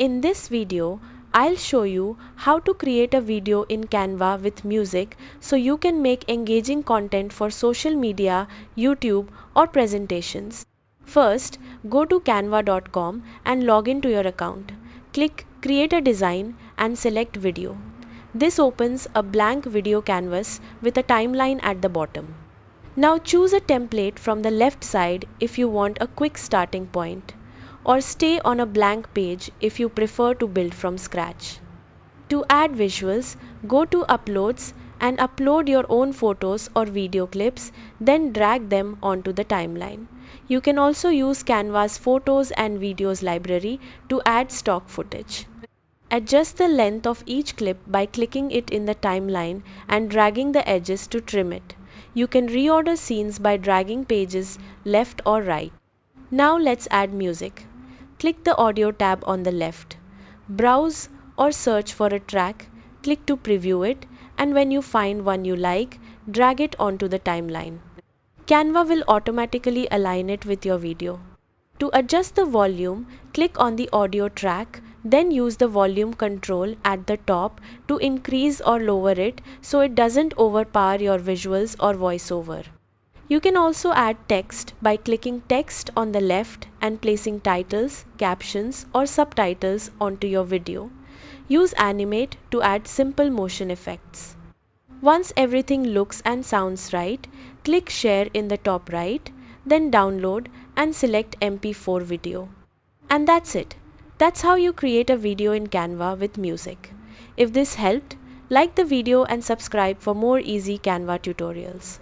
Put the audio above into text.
In this video, I'll show you how to create a video in Canva with music so you can make engaging content for social media, YouTube, or presentations. First, go to canva.com and log into your account. Click Create a Design and select Video. This opens a blank video canvas with a timeline at the bottom. Now choose a template from the left side if you want a quick starting point, or stay on a blank page if you prefer to build from scratch. To add visuals, go to Uploads and upload your own photos or video clips, then drag them onto the timeline. You can also use Canva's Photos and Videos library to add stock footage. Adjust the length of each clip by clicking it in the timeline and dragging the edges to trim it. You can reorder scenes by dragging pages left or right. Now let's add music. Click the Audio tab on the left. Browse or search for a track, click to preview it, and when you find one you like, drag it onto the timeline. Canva will automatically align it with your video. To adjust the volume, click on the audio track, then use the volume control at the top to increase or lower it so it doesn't overpower your visuals or voiceover. You can also add text by clicking text on the left and placing titles, captions, or subtitles onto your video. Use animate to add simple motion effects. Once everything looks and sounds right, click share in the top right, then download and select MP4 video. And that's it. That's how you create a video in Canva with music. If this helped, like the video and subscribe for more easy Canva tutorials.